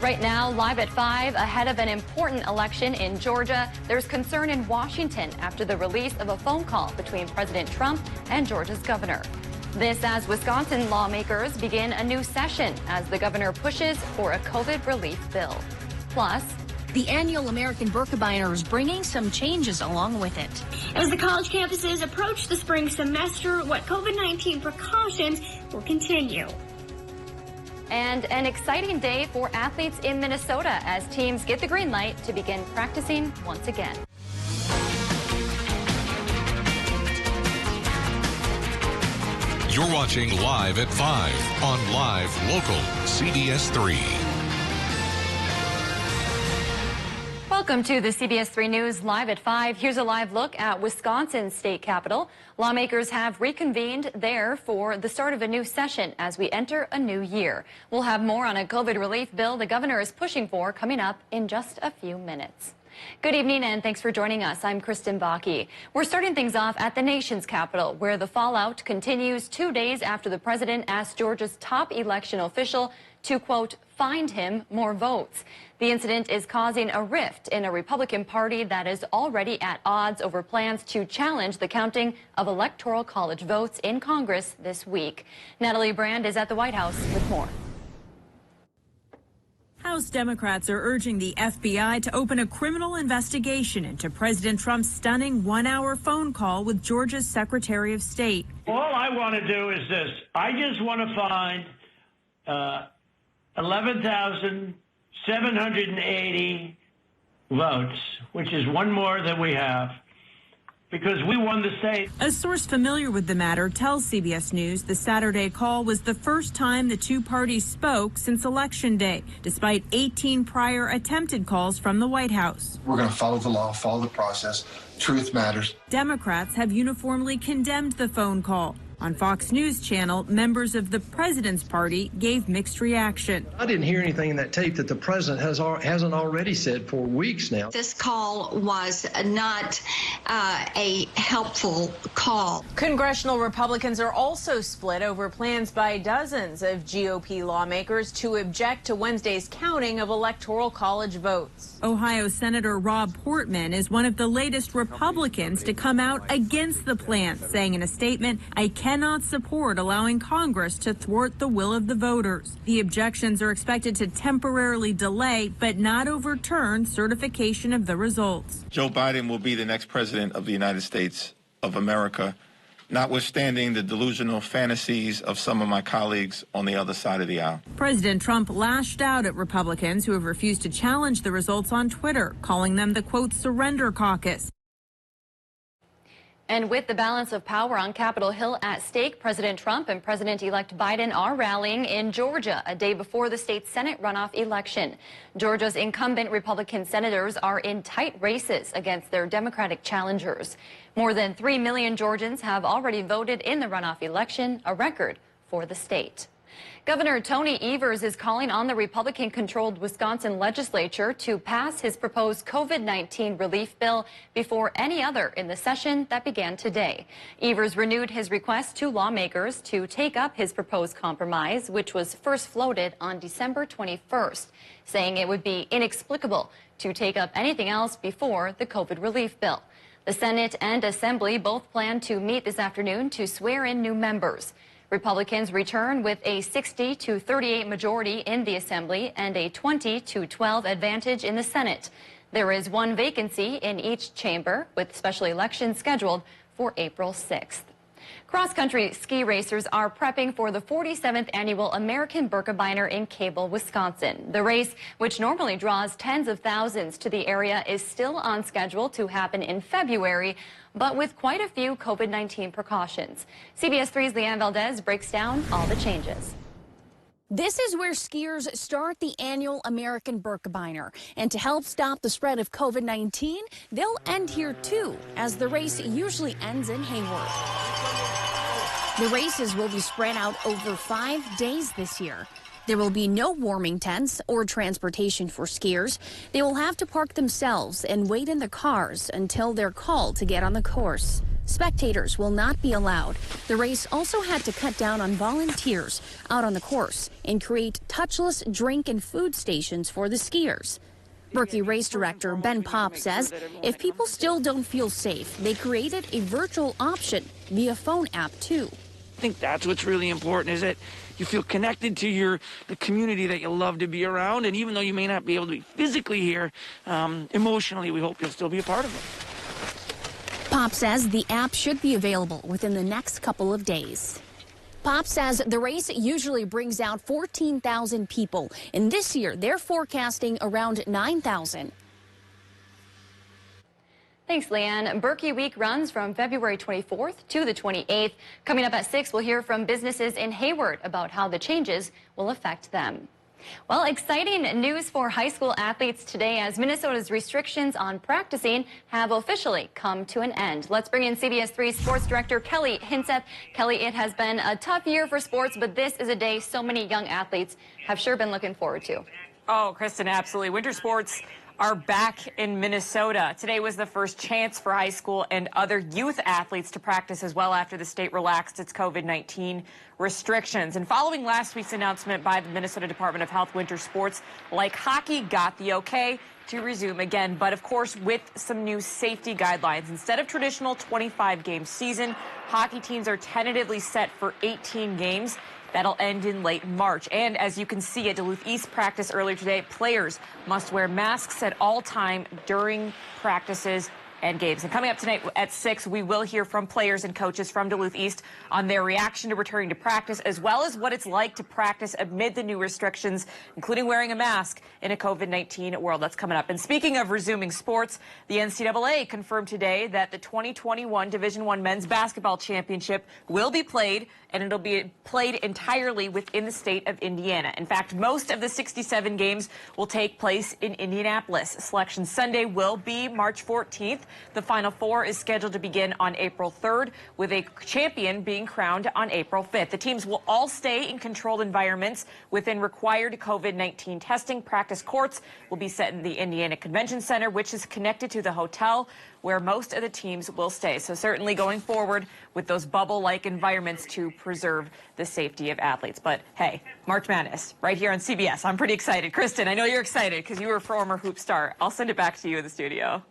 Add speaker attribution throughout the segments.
Speaker 1: Right now, live at 5, ahead of an important election in Georgia, there's concern in Washington after the release of a phone call between President Trump and Georgia's governor. This as Wisconsin lawmakers begin a new session as the governor pushes for a COVID relief bill. Plus,
Speaker 2: the annual American Birkebeiner is bringing some changes along with it.
Speaker 3: As the college campuses approach the spring semester, what COVID-19 precautions will continue.
Speaker 1: And an exciting day for athletes in Minnesota as teams get the green light to begin practicing once again.
Speaker 4: You're watching Live at 5 on Live Local CBS3.
Speaker 1: Welcome to the CBS3 News Live at 5. Here's a live look at Wisconsin's state capitol. Lawmakers have reconvened there for the start of a new session as we enter a new year. We'll have more on a COVID relief bill the governor is pushing for coming up in just a few minutes. Good evening and thanks for joining us. I'm Kristen Bakke. We're starting things off at the nation's capital, where the fallout continues 2 days after the president asked Georgia's top election official to, quote, find him more votes. The incident is causing a rift in a Republican Party that is already at odds over plans to challenge the counting of Electoral College votes in Congress this week. Natalie Brand is at the White House with more.
Speaker 5: House Democrats are urging the FBI to open a criminal investigation into President Trump's stunning one-hour phone call with Georgia's Secretary of State.
Speaker 6: All I want to do is this. I just want to find 11,780 votes, which is one more than we have, because we won the state.
Speaker 5: A source familiar with the matter tells CBS News the Saturday call was the first time the two parties spoke since Election Day, despite 18 prior attempted calls from the White House.
Speaker 7: We're going to follow the law, follow the process. Truth matters.
Speaker 5: Democrats have uniformly condemned the phone call. On Fox News Channel, members of the president's party gave mixed reaction.
Speaker 8: I didn't hear anything in that tape that the president hasn't already said for weeks now.
Speaker 9: This call was not a helpful call.
Speaker 10: Congressional Republicans are also split over plans by dozens of GOP lawmakers to object to Wednesday's counting of Electoral College votes.
Speaker 5: Ohio Senator Rob Portman is one of the latest Republicans to come out against the plan, saying in a statement, I cannot support allowing Congress to thwart the will of the voters. The objections are expected to temporarily delay but not overturn certification of the results.
Speaker 11: Joe Biden will be the next president of the United States of America, notwithstanding the delusional fantasies of some of my colleagues on the other side of the aisle.
Speaker 5: President Trump lashed out at Republicans who have refused to challenge the results on Twitter, calling them the, quote, surrender caucus.
Speaker 1: And with the balance of power on Capitol Hill at stake, President Trump and President-elect Biden are rallying in Georgia a day before the state's Senate runoff election. Georgia's incumbent Republican senators are in tight races against their Democratic challengers. More than 3 million Georgians have already voted in the runoff election, a record for the state. Governor Tony Evers is calling on the Republican-controlled Wisconsin legislature to pass his proposed COVID-19 relief bill before any other in the session that began today. Evers renewed his request to lawmakers to take up his proposed compromise, which was first floated on December 21st, saying it would be inexplicable to take up anything else before the COVID relief bill. The Senate and Assembly both plan to meet this afternoon to swear in new members. Republicans return with a 60-38 majority in the Assembly and a 20-12 advantage in the Senate. There is one vacancy in each chamber, with special elections scheduled for April 6th. Cross-country ski racers are prepping for the 47th annual American Birkebeiner in Cable, Wisconsin. The race, which normally draws tens of thousands to the area, is still on schedule to happen in February, but with quite a few COVID-19 precautions. CBS3's Leanne Valdez breaks down all the changes.
Speaker 2: This is where skiers start the annual American Birkebeiner. And to help stop the spread of COVID-19, they'll end here too, as the race usually ends in Hayward. The races will be spread out over 5 days this year. There will be no warming tents or transportation for skiers. They will have to park themselves and wait in the cars until they're called to get on the course. Spectators will not be allowed. The race also had to cut down on volunteers out on the course and create touchless drink and food stations for the skiers. Berkey race director Ben Popp says if people still don't feel safe, they created a virtual option via phone app too.
Speaker 12: I think that's what's really important, is that you feel connected to the community that you love to be around, and even though you may not be able to be physically here, emotionally we hope you'll still be a part of it.
Speaker 2: Popp says the app should be available within the next couple of days. Popp says the race usually brings out 14,000 people, and this year they're forecasting around 9,000.
Speaker 1: Thanks, Leanne. Berkey Week runs from February 24th to the 28th. Coming up at 6, we'll hear from businesses in Hayward about how the changes will affect them. Well, exciting news for high school athletes today as Minnesota's restrictions on practicing have officially come to an end. Let's bring in CBS3 sports director Kelly Hinseth. Kelly, it has been a tough year for sports, but this is a day so many young athletes have sure been looking forward to.
Speaker 13: Oh, Kristen, absolutely. Winter sports are back in Minnesota. Today was the first chance for high school and other youth athletes to practice as well after the state relaxed its COVID-19 restrictions. And following last week's announcement by the Minnesota Department of Health, winter sports like hockey got the okay to resume again, but of course with some new safety guidelines. Instead of traditional 25-game season, hockey teams are tentatively set for 18 games. That'll end in late March. And as you can see at Duluth East practice earlier today, players must wear masks at all time during practices and games. And coming up tonight at 6, we will hear from players and coaches from Duluth East on their reaction to returning to practice, as well as what it's like to practice amid the new restrictions, including wearing a mask in a COVID-19 world. That's coming up. And speaking of resuming sports, the NCAA confirmed today that the 2021 Division I Men's Basketball Championship will be played, and it'll be played entirely within the state of Indiana. In fact, most of the 67 games will take place in Indianapolis. Selection Sunday will be March 14th. The Final Four is scheduled to begin on April 3rd, with a champion being crowned on April 5th. The teams will all stay in controlled environments within required COVID-19 testing. Practice courts will be set in the Indiana Convention Center, which is connected to the hotel where most of the teams will stay. So certainly going forward with those bubble-like environments to preserve the safety of athletes. But hey, March Madness right here on CBS. I'm pretty excited. Kristen, I know you're excited because you were a former hoop star. I'll send it back to you in the studio.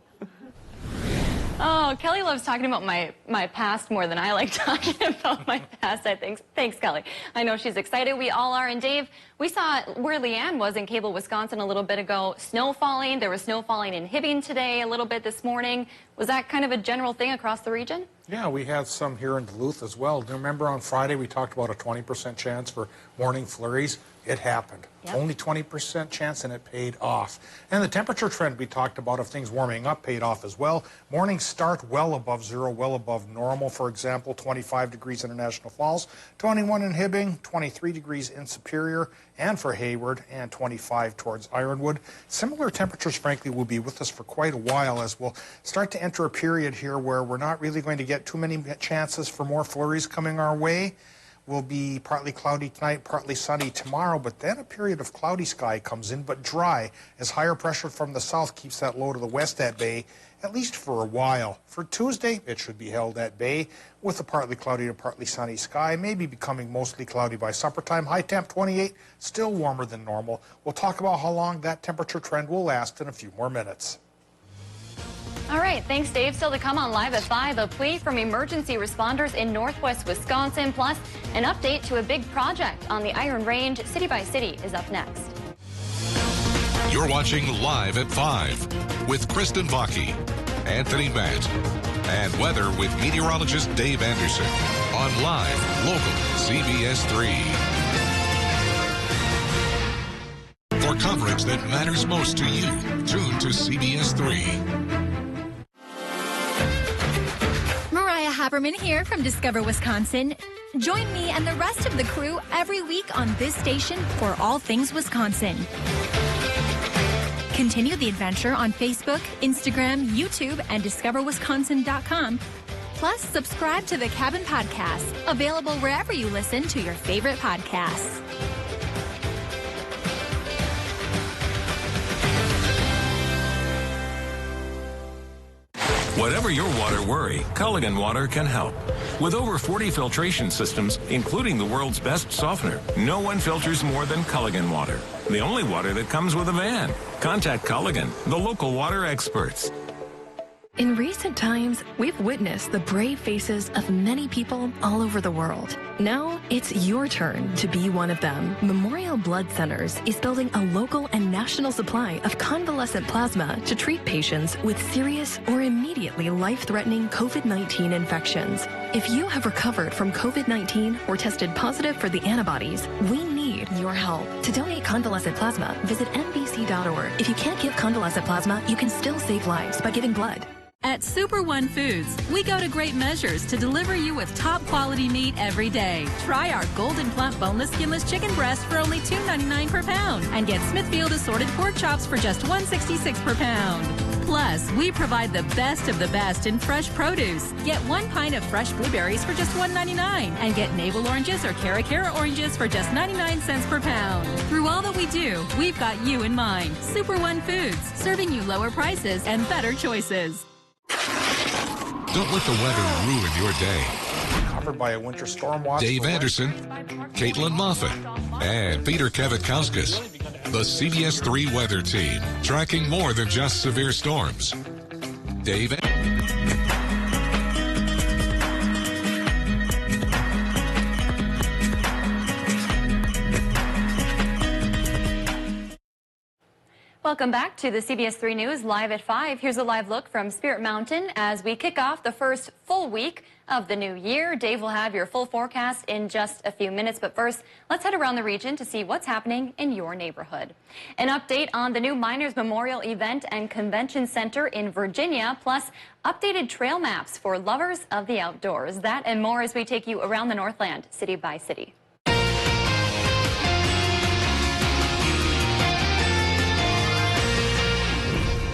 Speaker 1: Oh, Kelly loves talking about my past more than I like talking about my past, I think. Thanks, Kelly. I know she's excited. We all are. And Dave, we saw where Leanne was in Cable, Wisconsin a little bit ago. Snow falling. There was snow falling in Hibbing today a little bit this morning. Was that kind of a general thing across the region?
Speaker 14: Yeah, we had some here in Duluth as well. Do you remember on Friday we talked about a 20% chance for morning flurries? It happened. Yep. Only 20% chance, and it paid off. And the temperature trend we talked about of things warming up paid off as well. Mornings start well above zero, well above normal. For example, 25 degrees in International Falls, 21 in Hibbing, 23 degrees in Superior, and for Hayward, and 25 towards Ironwood. Similar temperatures, frankly, will be with us for quite a while as we'll start to enter a period here where we're not really going to get too many chances for more flurries coming our way. Will be partly cloudy tonight, partly sunny tomorrow, but then a period of cloudy sky comes in, but dry, as higher pressure from the south keeps that low to the west at bay, at least for a while. For Tuesday, it should be held at bay with a partly cloudy to partly sunny sky, maybe becoming mostly cloudy by supper time. High temp 28, still warmer than normal. We'll talk about how long that temperature trend will last in a few more minutes.
Speaker 1: All right, thanks, Dave. Still to come on Live at 5, a plea from emergency responders in northwest Wisconsin, plus an update to a big project on the Iron Range. City by City is up next.
Speaker 4: You're watching Live at 5 with Kristen Bakke, Anthony Matt, and weather with meteorologist Dave Anderson on Live Local CBS 3. For coverage that matters most to you, tune to CBS 3.
Speaker 15: Haberman here from Discover Wisconsin. Join me and the rest of the crew every week on this station for all things Wisconsin. Continue the adventure on Facebook, Instagram, YouTube, and discoverwisconsin.com. Plus, subscribe to the Cabin Podcast, available wherever you listen to your favorite podcasts.
Speaker 16: Whatever your water worry, Culligan Water can help. With over 40 filtration systems, including the world's best softener, no one filters more than Culligan Water. The only water that comes with a van. Contact Culligan, the local water experts.
Speaker 17: In recent times, we've witnessed the brave faces of many people all over the world. Now, it's your turn to be one of them. Memorial Blood Centers is building a local and national supply of convalescent plasma to treat patients with serious or immediately life-threatening COVID-19 infections. If you have recovered from COVID-19 or tested positive for the antibodies, we need your help. To donate convalescent plasma, visit NBC.org. If you can't give convalescent plasma, you can still save lives by giving blood.
Speaker 18: At Super One Foods, we go to great measures to deliver you with top quality meat every day. Try our golden plump boneless skinless chicken breast for only $2.99 per pound and get Smithfield assorted pork chops for just $1.66 per pound. Plus, we provide the best of the best in fresh produce. Get 1 pint of fresh blueberries for just $1.99 and get navel oranges or Cara oranges for just 99 cents per pound. Through all that we do, we've got you in mind. Super One Foods, serving you lower prices and better choices.
Speaker 4: Don't let the weather ruin your day.
Speaker 14: Covered by a winter storm watch.
Speaker 4: Dave Anderson, Caitlin Moffat, and Peter Kavikauskas. The CBS3 weather team, tracking more than just severe storms. Dave.
Speaker 1: Welcome back to the CBS3 News Live at 5. Here's a live look from Spirit Mountain as we kick off the first full week of the new year. Dave will have your full forecast in just a few minutes, but first, let's head around the region to see what's happening in your neighborhood. An update on the new Miners Memorial Event and Convention Center in Virginia, plus updated trail maps for lovers of the outdoors. That and more as we take you around the Northland, city by city.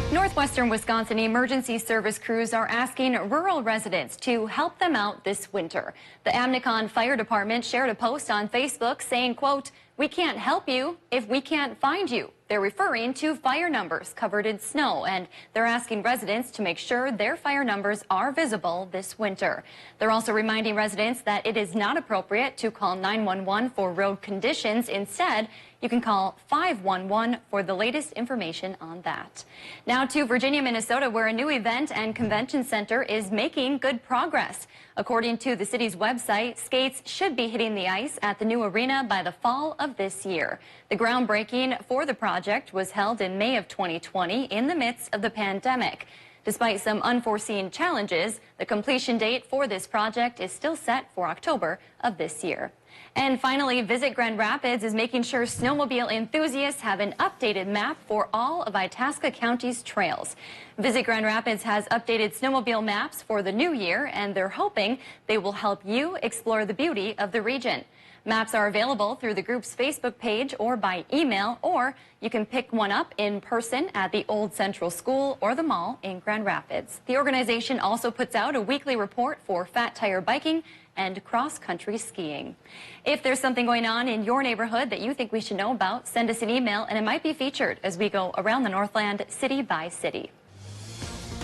Speaker 1: Northwestern Wisconsin emergency service crews are asking rural residents to help them out this winter. The Amnicon Fire Department shared a post on Facebook saying, quote, "We can't help you if we can't find you." They're referring to fire numbers covered in snow, and they're asking residents to make sure their fire numbers are visible this winter. They're also reminding residents that it is not appropriate to call 911 for road conditions. Instead, you can call 511 for the latest information on that. Now to Virginia, Minnesota, where a new event and convention center is making good progress. According to the city's website, skates should be hitting the ice at the new arena by the fall of this year. The groundbreaking for the project was held in May of 2020 in the midst of the pandemic. Despite some unforeseen challenges, the completion date for this project is still set for October of this year. And finally, Visit Grand Rapids is making sure snowmobile enthusiasts have an updated map for all of Itasca County's trails. Visit Grand Rapids has updated snowmobile maps for the new year, and they're hoping they will help you explore the beauty of the region. Maps are available through the group's Facebook page or by email, or you can pick one up in person at the Old Central School or the mall in Grand Rapids. The organization also puts out a weekly report for fat tire biking and cross-country skiing. If there's something going on in your neighborhood that you think we should know about, send us an email and it might be featured as we go around the Northland city by city.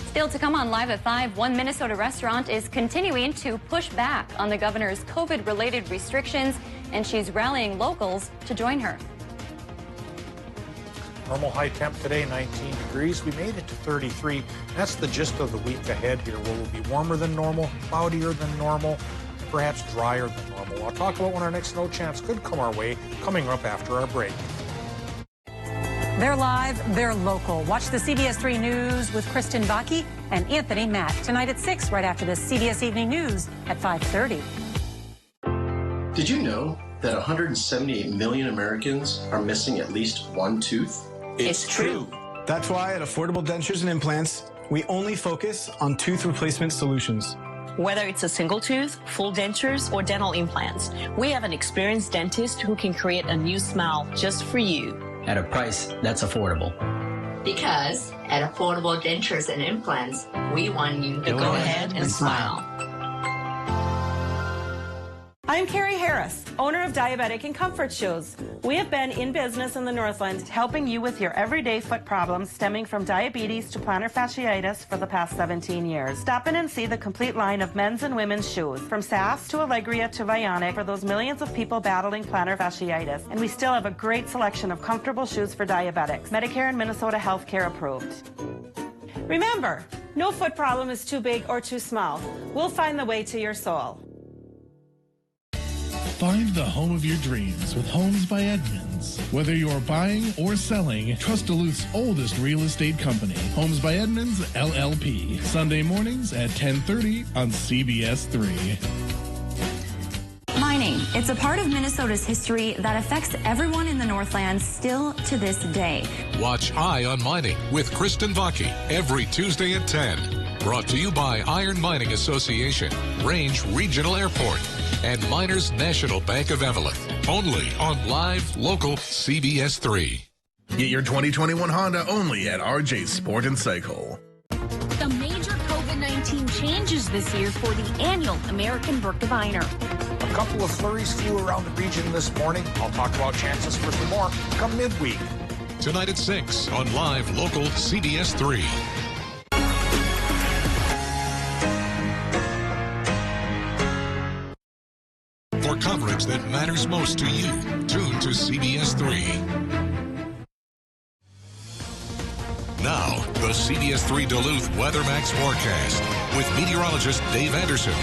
Speaker 1: Still to come on Live at 5, one Minnesota restaurant is continuing to push back on the governor's COVID-related restrictions, and she's rallying locals to join her.
Speaker 14: Normal high temp today, 19 degrees. We made it to 33. That's the gist of the week ahead here, where we'll be warmer than normal, cloudier than normal, perhaps drier than normal. I'll talk about when our next snow chance could come our way, coming up after our break.
Speaker 19: They're live, they're local. Watch the CBS3 News with Kristen Baki and Anthony Matt tonight at 6, right after the CBS Evening News at 5:30.
Speaker 20: Did you know that 178 million Americans are missing at least one tooth?
Speaker 21: It's true. That's why at Affordable Dentures and Implants, we only focus on tooth replacement solutions.
Speaker 22: Whether it's a single tooth, full dentures, or dental implants, we have an experienced dentist who can create a new smile just for you.
Speaker 23: At a price that's affordable.
Speaker 24: Because at Affordable Dentures and Implants, we want you to
Speaker 22: go ahead and smile.
Speaker 3: I'm Carrie Harris, owner of Diabetic and Comfort Shoes. We have been in business in the Northland helping you with your everyday foot problems stemming from diabetes to plantar fasciitis for the past 17 years. Stop in and see the complete line of men's and women's shoes, from SAS to Allegria to Vionic, for those millions of people battling plantar fasciitis. And we still have a great selection of comfortable shoes for diabetics, Medicare and Minnesota healthcare approved. Remember, no foot problem is too big or too small. We'll find the way to your soul.
Speaker 6: Find the home of your dreams with Homes by Edmunds. Whether you're buying or selling, trust Duluth's oldest real estate company, Homes by Edmunds, LLP. Sunday mornings at 10:30 on CBS3.
Speaker 7: Mining. It's a part of Minnesota's history that affects everyone in the Northland still to this day.
Speaker 4: Watch Eye on Mining with Kristen Vaki every Tuesday at 10. Brought to you by Iron Mining Association, Range Regional Airport, and Miners National Bank of Evelyn. Only on live, local CBS3.
Speaker 6: Get your 2021 Honda only at RJ Sport and Cycle.
Speaker 2: The major COVID-19 changes this year for the annual American Birkebeiner.
Speaker 14: A couple of flurries flew around the region this morning. I'll talk about chances for some more come midweek.
Speaker 4: Tonight at 6 on live, local CBS3. For coverage that matters most to you, tune to CBS3. Now, the CBS3 Duluth WeatherMax forecast with meteorologist Dave Anderson.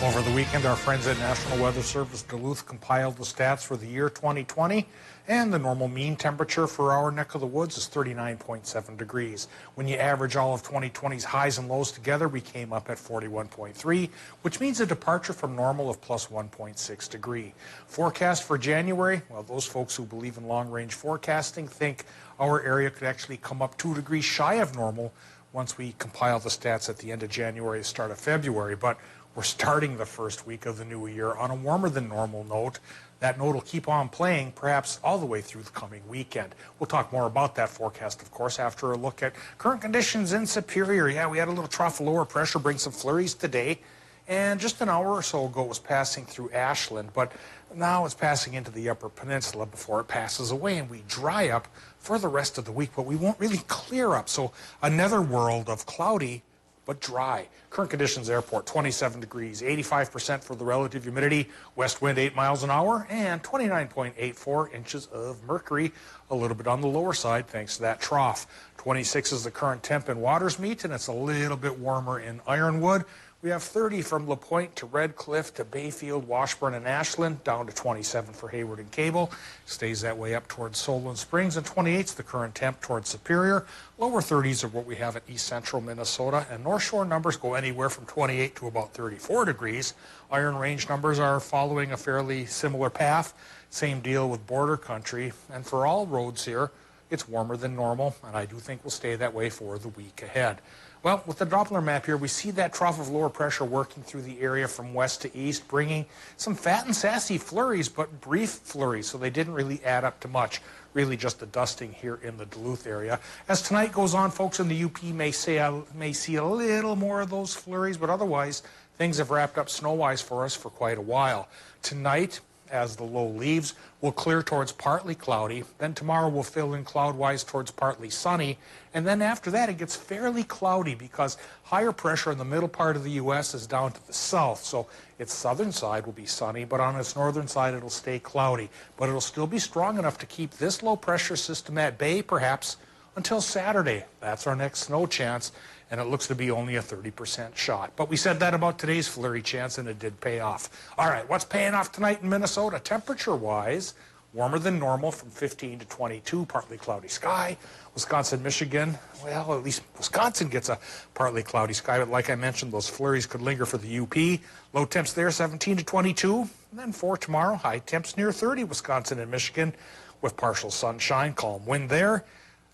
Speaker 14: Over the weekend, our friends at National Weather Service Duluth compiled the stats for the year 2020, and the normal mean temperature for our neck of the woods is 39.7 degrees. When you average all of 2020's highs and lows together, we came up at 41.3, which means a departure from normal of plus 1.6 degree. Forecast for January, well, those folks who believe in long-range forecasting think our area could actually come up 2 degrees shy of normal once we compile the stats at the end of January, start of February. But we're starting the first week of the new year on a warmer than normal note. That note will keep on playing perhaps all the way through the coming weekend. We'll talk more about that forecast, of course, after a look at current conditions in Superior. Yeah, we had a little trough of lower pressure bring some flurries today. And just an hour or so ago, it was passing through Ashland. But now it's passing into the Upper Peninsula before it passes away. And we dry up for the rest of the week, but we won't really clear up. So another world of cloudy but dry. Current conditions airport, 27 degrees, 85% for the relative humidity, west wind 8 miles an hour, and 29.84 inches of mercury, a little bit on the lower side thanks to that trough. 26 is the current temp in Watersmeet, and it's a little bit warmer in Ironwood. We have 30 from LaPointe to Red Cliff to Bayfield, Washburn, and Ashland, down to 27 for Hayward and Cable. Stays that way up towards Solon Springs, and 28 is the current temp towards Superior. Lower 30s are what we have at East Central Minnesota, and North Shore numbers go anywhere from 28 to about 34 degrees. Iron Range numbers are following a fairly similar path. Same deal with border country, and for all roads here, it's warmer than normal, and I do think we'll stay that way for the week ahead. Well, with the Doppler map here, we see that trough of lower pressure working through the area from west to east, bringing some fat and sassy flurries, but brief flurries, so they didn't really add up to much. Really just a dusting here in the Duluth area. As tonight goes on, folks in the UP may see a little more of those flurries, but otherwise, things have wrapped up snow-wise for us for quite a while. Tonight, as the low leaves, we'll clear towards partly cloudy. Then tomorrow we'll fill in cloud-wise towards partly sunny. And then after that, it gets fairly cloudy because higher pressure in the middle part of the U.S. is down to the south. So its southern side will be sunny, but on its northern side, it'll stay cloudy. But it'll still be strong enough to keep this low-pressure system at bay, perhaps, until Saturday. That's our next snow chance, and it looks to be only a 30% shot. But we said that about today's flurry chance, and it did pay off. All right, what's paying off tonight in Minnesota? Temperature-wise, warmer than normal from 15 to 22, partly cloudy sky. Wisconsin, Michigan, well, at least Wisconsin gets a partly cloudy sky, but like I mentioned, those flurries could linger for the UP. Low temps there, 17 to 22. And then for tomorrow, high temps near 30, Wisconsin and Michigan, with partial sunshine, calm wind there.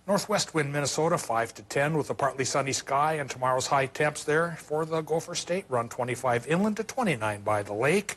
Speaker 14: Northwest wind, Minnesota, 5 to 10 with a partly sunny sky, and tomorrow's high temps there for the Gopher State run 25 inland to 29 by the lake,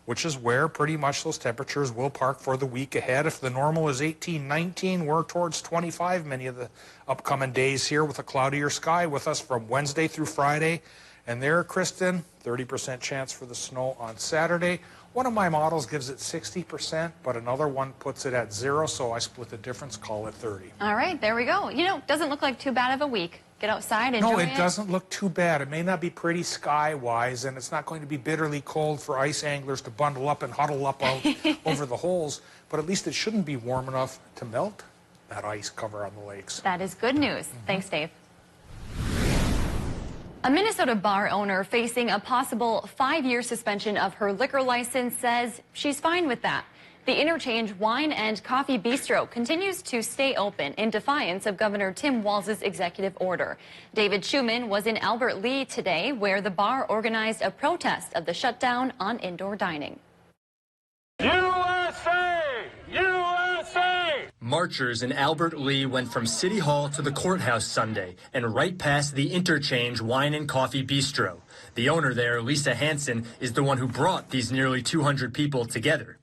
Speaker 14: which is where pretty much those temperatures will park for the week ahead. If the normal is 18, 19, we're towards 25 many of the upcoming days here with a cloudier sky with us from Wednesday through Friday. And there, Kristen, 30% chance for the snow on Saturday. One of my models gives it 60%, but another one puts it at 0, so I split the difference, call it 30.
Speaker 1: All right, there we go. You know, doesn't look like too bad of a week. Get outside, enjoy it.
Speaker 14: No, it doesn't look too bad. It may not be pretty sky-wise, and it's not going to be bitterly cold for ice anglers to bundle up and huddle up out over the holes, but at least it shouldn't be warm enough to melt that ice cover on the lakes.
Speaker 1: That is good news. Thanks, Dave. A Minnesota bar owner facing a possible 5-year suspension of her liquor license says she's fine with that. The Interchange Wine and Coffee Bistro continues to stay open in defiance of Governor Tim Walz's executive order. David Schumann was in Albert Lea today, where the bar organized a protest of the shutdown on indoor dining.
Speaker 8: USA! USA! Marchers in Albert Lea went from City Hall to the courthouse Sunday and right past the Interchange Wine and Coffee Bistro. The owner there, Lisa Hansen, is the one who brought these nearly 200 people together.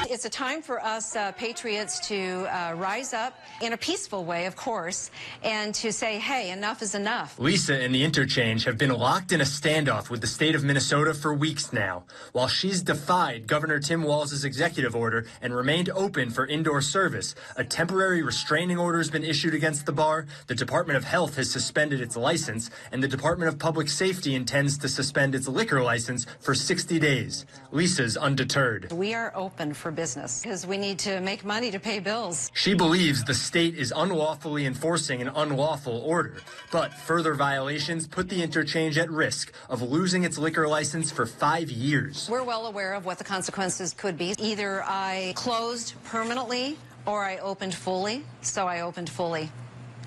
Speaker 9: It's a time for us patriots to rise up in a peaceful way, of course, and to say, hey, enough is enough.
Speaker 8: Lisa and the Interchange have been locked in a standoff with the state of Minnesota for weeks now, while she's defied Governor Tim Walz's executive order and remained open for indoor service. A temporary restraining order has been issued against the bar, the Department of Health has suspended its license, and the Department of Public Safety intends to suspend its liquor license for 60 days. Lisa's undeterred.
Speaker 9: We are open for business because we need to make money to pay bills.
Speaker 8: She believes the state is unlawfully enforcing an unlawful order, but further violations put the Interchange at risk of losing its liquor license for 5 years.
Speaker 9: We're well aware of what the consequences could be. Either I closed permanently or I opened fully, so I opened fully.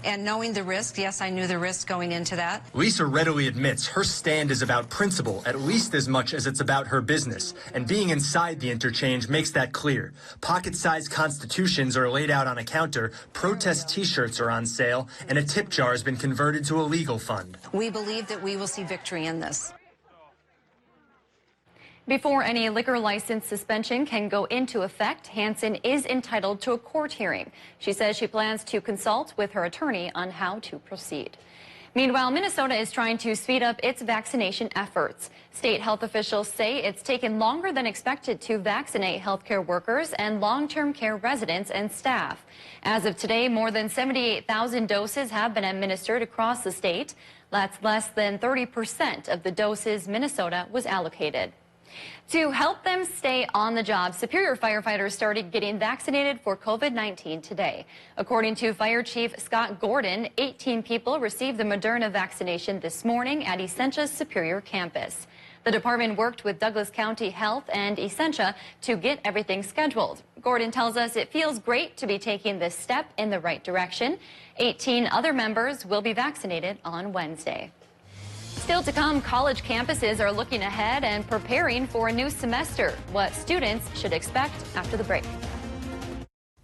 Speaker 9: And knowing the risk, yes, I knew the risk going into that.
Speaker 8: Lisa readily admits her stand is about principle at least as much as it's about her business. And being inside the Interchange makes that clear. Pocket-sized constitutions are laid out on a counter, protest T-shirts are on sale, and a tip jar has been converted to a legal fund.
Speaker 9: We believe that we will see victory in this.
Speaker 1: Before any liquor license suspension can go into effect, Hansen is entitled to a court hearing. She says she plans to consult with her attorney on how to proceed. Meanwhile, Minnesota is trying to speed up its vaccination efforts. State health officials say it's taken longer than expected to vaccinate healthcare workers and long-term care residents and staff. As of today, more than 78,000 doses have been administered across the state. That's less than 30% of the doses Minnesota was allocated. To help them stay on the job, Superior firefighters started getting vaccinated for COVID-19 today. According to Fire Chief Scott Gordon, 18 people received the Moderna vaccination this morning at Essentia's Superior campus. The department worked with Douglas County Health and Essentia to get everything scheduled. Gordon tells us it feels great to be taking this step in the right direction. 18 other members will be vaccinated on Wednesday. Still to come, college campuses are looking ahead and preparing for a new semester. What students should expect after the break.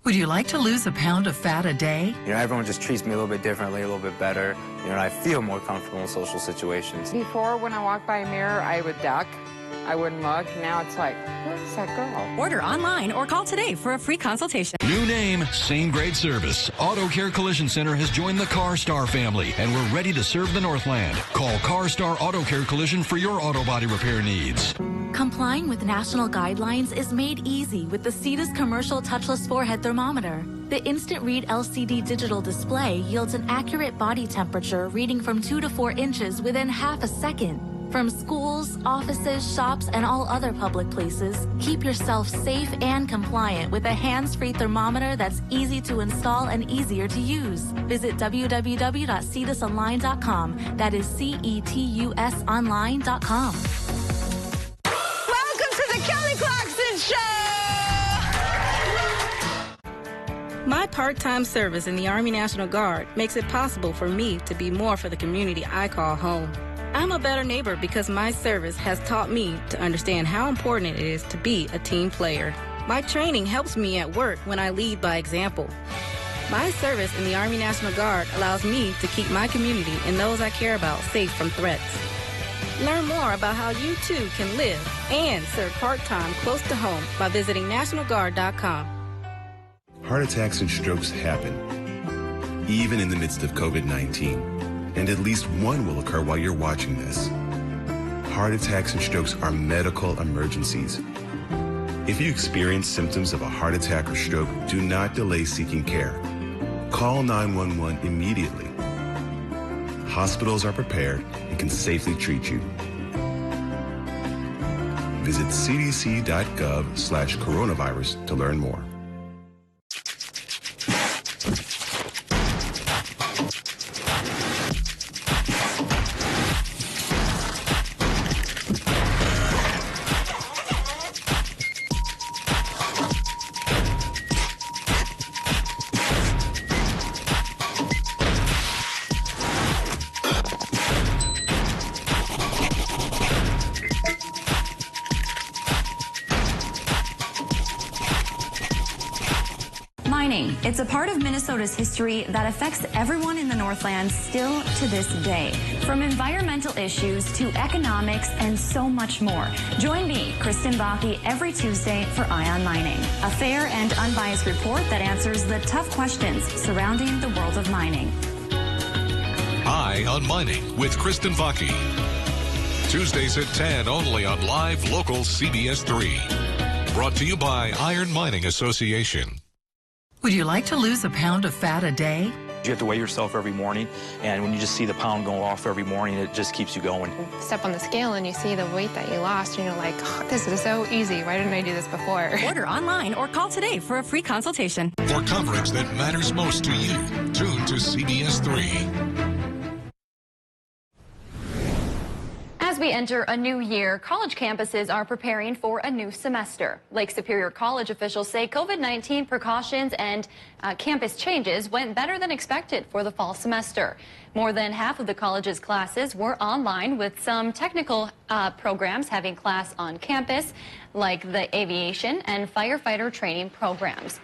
Speaker 10: Would you like to lose a pound of fat a day?
Speaker 11: You know, everyone just treats me a little bit differently, a little bit better. You know, and I feel more comfortable in social situations.
Speaker 25: Before, when I walked by a mirror, I would duck. I wouldn't look. Now it's like, where's that girl?
Speaker 26: Order online or call today for a free consultation.
Speaker 27: New name, same great service. Auto Care Collision Center has joined the CarStar family, and we're ready to serve the Northland. Call CarStar Auto Care Collision for your auto body repair needs.
Speaker 28: Complying with national guidelines is made easy with the CEDA's commercial touchless forehead thermometer. The instant read LCD digital display yields an accurate body temperature reading from 2 to 4 inches within half a second. From schools, offices, shops, and all other public places, keep yourself safe and compliant with a hands-free thermometer that's easy to install and easier to use. Visit www.cetusonline.com. That is CETUSonline.com.
Speaker 29: Welcome to the Kelly Clarkson Show!
Speaker 30: My part-time service in the Army National Guard makes it possible for me to be more for the community I call home. I'm a better neighbor because my service has taught me to understand how important it is to be a team player. My training helps me at work when I lead by example. My service in the Army National Guard allows me to keep my community and those I care about safe from threats. Learn more about how you too can live and serve part-time close to home by visiting NationalGuard.com.
Speaker 31: Heart attacks and strokes happen, even in the midst of COVID-19. And at least one will occur while you're watching this. heart attacks and strokes are medical emergencies. If you experience symptoms of a heart attack or stroke, do not delay seeking care. Call 911 immediately. Hospitals are prepared and can safely treat you. Visit cdc.gov/coronavirus to learn more.
Speaker 7: Mining. It's a part of Minnesota's history that affects everyone in the Northland still to this day. From environmental issues to economics and so much more. Join me, Kristen Baki, every Tuesday for Eye on Mining, a fair and unbiased report that answers the tough questions surrounding the world of mining.
Speaker 4: Eye on Mining with Kristen Baki. Tuesdays at 10 only on live local CBS3. Brought to you by Iron Mining Association.
Speaker 10: Would you like to lose a pound of fat a day?
Speaker 5: You have to weigh yourself every morning, and when you just see the pound go off every morning, it just keeps you going.
Speaker 12: Step on the scale and you see the weight that you lost, and you're like, oh, this is so easy. Why didn't I do this before?
Speaker 26: Order online or call today for a free consultation.
Speaker 4: For coverage that matters most to you, tune to CBS3.
Speaker 1: As we enter a new year, college campuses are preparing for a new semester. Lake Superior College officials say COVID-19 precautions and campus changes went better than expected for the fall semester. More than half of the college's classes were online, with some technical programs having class on campus, like the aviation and firefighter training programs.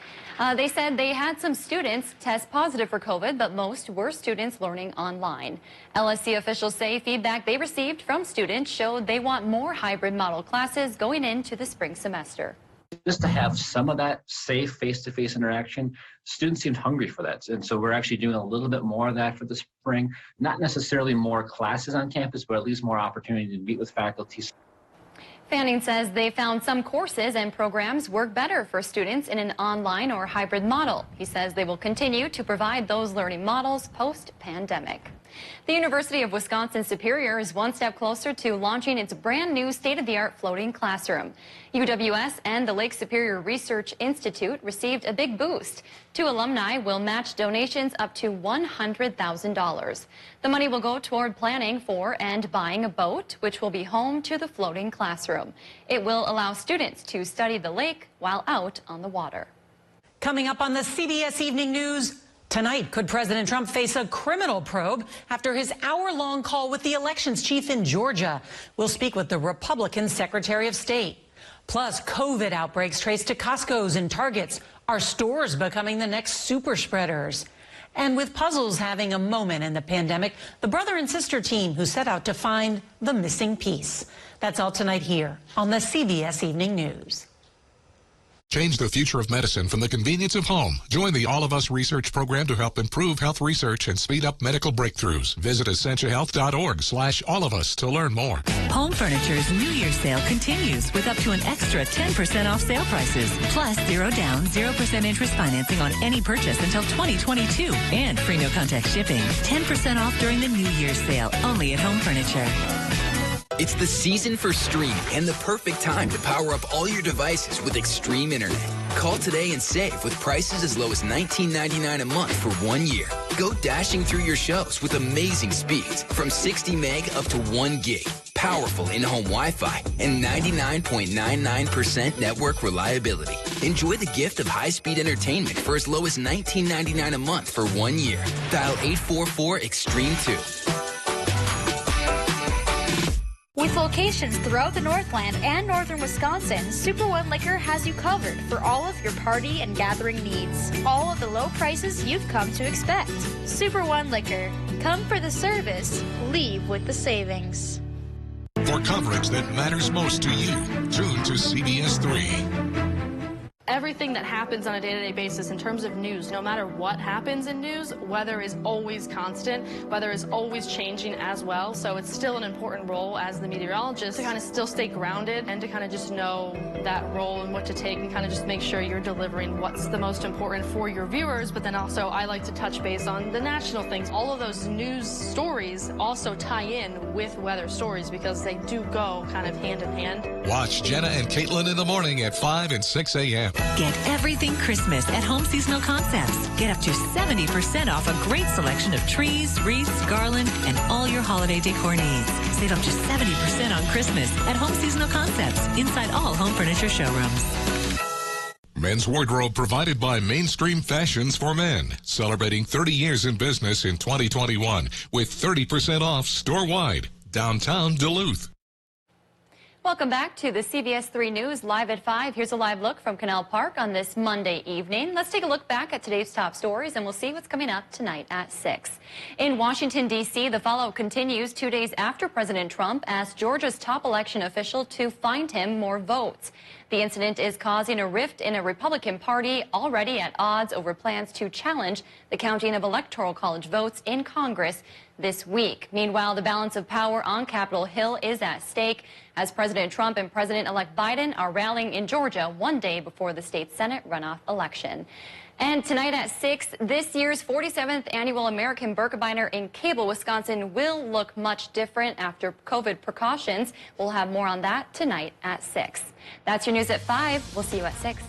Speaker 1: They said they had some students test positive for COVID, but most were students learning online. LSC officials say feedback they received from students showed they want more hybrid model classes going into the spring semester.
Speaker 13: Just to have some of that safe face-to-face interaction, students seemed hungry for that. And so we're actually doing a little bit more of that for the spring. Not necessarily more classes on campus, but at least more opportunity to meet with faculty.
Speaker 1: Fanning says they found some courses and programs work better for students in an online or hybrid model. He says they will continue to provide those learning models post-pandemic. The University of Wisconsin-Superior is one step closer to launching its brand new state-of-the-art floating classroom. UWS and the Lake Superior Research Institute received a big boost. Two alumni will match donations up to $100,000. The money will go toward planning for and buying a boat, which will be home to the floating classroom. It will allow students to study the lake while out on the water.
Speaker 15: Coming up on the CBS Evening News, tonight, could President Trump face a criminal probe after his hour-long call with the elections chief in Georgia? We'll speak with the Republican Secretary of State. Plus, COVID outbreaks traced to Costco's and Targets. Are stores becoming the next super spreaders? And with puzzles having a moment in the pandemic, the brother and sister team who set out to find the missing piece. That's all tonight here on the CBS Evening News.
Speaker 4: Change the future of medicine from the convenience of home. Join the All of Us research program to help improve health research and speed up medical breakthroughs. Visit essentialhealth.org/allofus to learn more.
Speaker 26: Home Furniture's New Year's sale continues with up to an extra 10% off sale prices, plus 0 down, 0% interest financing on any purchase until 2022, and free no-contact shipping. 10% off during the New Year's sale, only at Home Furniture.
Speaker 16: It's the season for streaming and the perfect time to power up all your devices with Extreme Internet. Call today and save with prices as low as $19.99 a month for 1 year. Go dashing through your shows with amazing speeds from 60 meg up to 1 gig, powerful in-home Wi-Fi, and 99.99% network reliability. Enjoy the gift of high-speed entertainment for as low as $19.99 a month for 1 year. Dial 844-EXTREME2.
Speaker 17: With locations throughout the Northland and northern Wisconsin, Super One Liquor has you covered for all of your party and gathering needs. All of the low prices you've come to expect. Super One Liquor. Come for the service, leave with the savings.
Speaker 4: For coverage that matters most to you, tune to CBS3.
Speaker 2: Everything that happens on a day-to-day basis in terms of news, no matter what happens in news, weather is always constant, weather is always changing as well. So it's still an important role as the meteorologist to kind of still stay grounded and to kind of just know that role and what to take and kind of just make sure you're delivering what's the most important for your viewers. But then also I like to touch base on the national things. All of those news stories also tie in with weather stories because they do go kind of hand in hand.
Speaker 4: Watch Jenna and Caitlin in the morning at 5 and 6 a.m.
Speaker 26: Get everything Christmas at Home Seasonal Concepts. Get up to 70% off a great selection of trees, wreaths, garland, and all your holiday decor needs. Save up to 70% on Christmas at Home Seasonal Concepts inside all home furniture showrooms.
Speaker 4: Men's wardrobe provided by Mainstream Fashions for Men, celebrating 30 years in business in 2021 with 30% off store-wide. Downtown Duluth.
Speaker 1: Welcome back to the CBS3 News Live at 5. Here's a live look from Canal Park on this Monday evening. Let's take a look back at today's top stories, and we'll see what's coming up tonight at 6. In Washington, D.C., the fallout continues 2 days after President Trump asked Georgia's top election official to find him more votes. The incident is causing a rift in a Republican Party already at odds over plans to challenge the counting of Electoral College votes in Congress this week. Meanwhile, the balance of power on Capitol Hill is at stake as President Trump and President-elect Biden are rallying in Georgia 1 day before the state Senate runoff election. And tonight at 6, this year's 47th annual American Birkebeiner in Cable, Wisconsin will look much different after COVID precautions. We'll have more on that tonight at 6. That's your news at 5. We'll see you at 6.